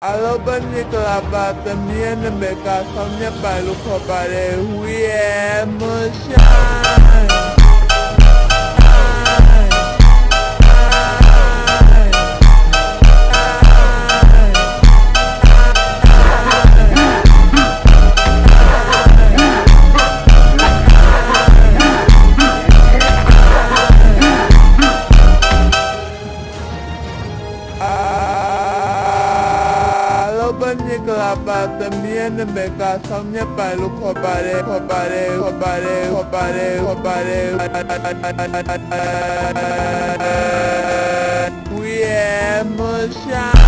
Alobani kelapa temian mereka samnya palu kepada we emotion. Banyak kelapa temian mereka samnya palu kepada we emotion.